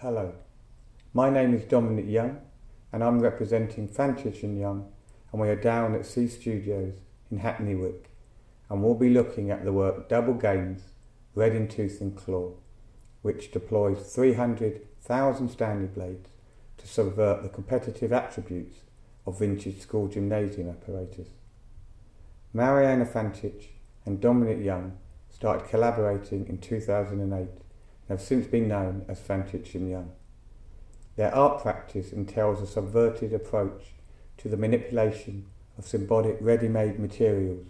Hello, my name is Dominic Young and I'm representing fantich&young, and we are down at C Studios in Hackney Wick, and we'll be looking at the work Double Games, Red in Tooth and Claw, which deploys 300,000 Stanley blades to subvert the competitive attributes of vintage school gymnasium apparatus. Mariana Fantich and Dominic Young started collaborating in 2008 and have since been known as fantich&young. Their art practice entails a subverted approach to the manipulation of symbolic ready-made materials.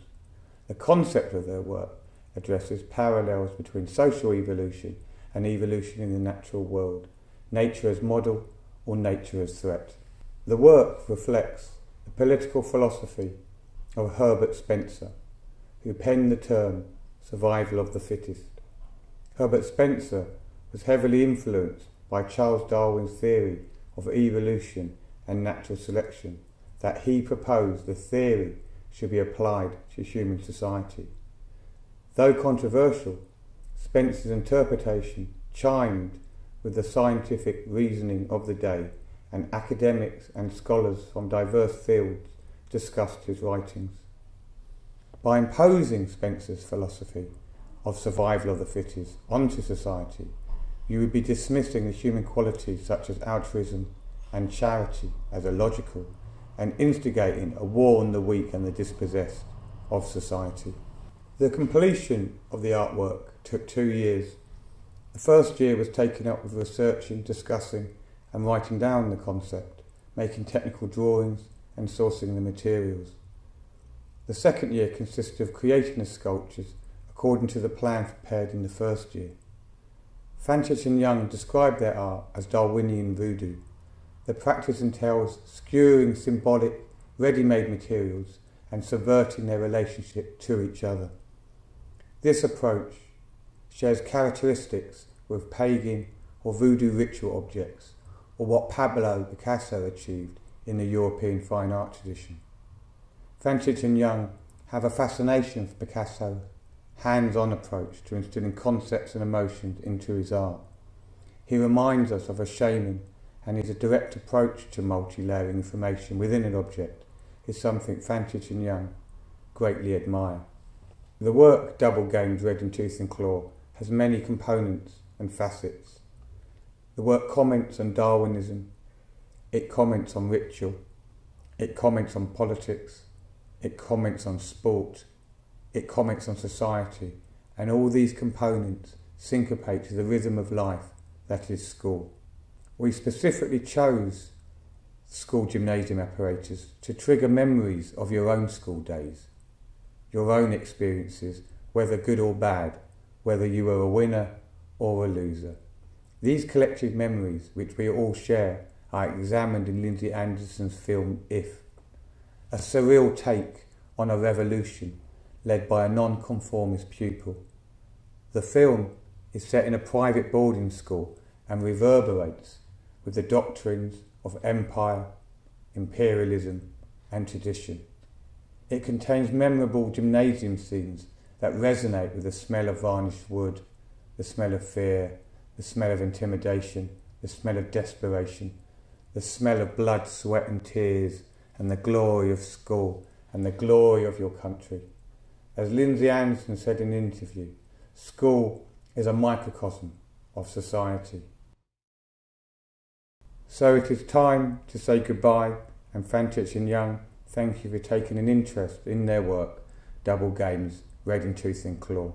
The concept of their work addresses parallels between social evolution and evolution in the natural world, nature as model or nature as threat. The work reflects the political philosophy of Herbert Spencer, who penned the term survival of the fittest. Herbert Spencer was heavily influenced by Charles Darwin's theory of evolution and natural selection, that he proposed the theory should be applied to human society. Though controversial, Spencer's interpretation chimed with the scientific reasoning of the day, and academics and scholars from diverse fields discussed his writings. By imposing Spencer's philosophy of survival of the fittest onto society, you would be dismissing the human qualities such as altruism and charity as illogical, and instigating a war on the weak and the dispossessed of society. The completion of the artwork took 2 years. The first year was taken up with researching, discussing and writing down the concept, making technical drawings and sourcing the materials. The second year consisted of creating the sculptures according to the plan prepared in the first year. Fantich&young described their art as Darwinian voodoo. The practice entails skewering symbolic, ready-made materials and subverting their relationship to each other. This approach shares characteristics with pagan or voodoo ritual objects, or what Pablo Picasso achieved in the European fine art tradition. Fantich&young have a fascination for Picasso's hands-on approach to instilling concepts and emotions into his art. He reminds us of a shaman, and his direct approach to multi-layering information within an object is something fantich&young greatly admire. The work Double Games, Red in Tooth and Claw has many components and facets. The work comments on Darwinism, it comments on ritual, it comments on politics, it comments on sport, it comments on society, and all these components syncopate to the rhythm of life that is school. We specifically chose school gymnasium apparatus to trigger memories of your own school days, your own experiences, whether good or bad, whether you were a winner or a loser. These collective memories, which we all share, are examined in Lindsay Anderson's film If, a surreal take on a revolution led by a non-conformist pupil. The film is set in a private boarding school and reverberates with the doctrines of empire, imperialism and tradition. It contains memorable gymnasium scenes that resonate with the smell of varnished wood, the smell of fear, the smell of intimidation, the smell of desperation, the smell of blood, sweat and tears, and the glory of school and the glory of your country. As Lindsay Anderson said in an interview, school is a microcosm of society. So it is time to say goodbye, and fantich&young, thank you for taking an interest in their work, Double Games, Red in Tooth and Claw.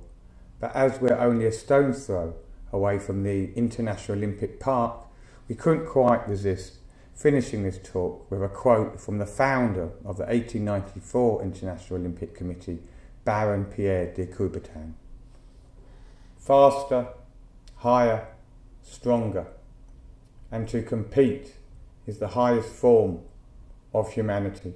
But as we're only a stone's throw away from the International Olympic Park, we couldn't quite resist finishing this talk with a quote from the founder of the 1894 International Olympic Committee, Baron Pierre de Coubertin. Faster, higher, stronger, and to compete is the highest form of humanity.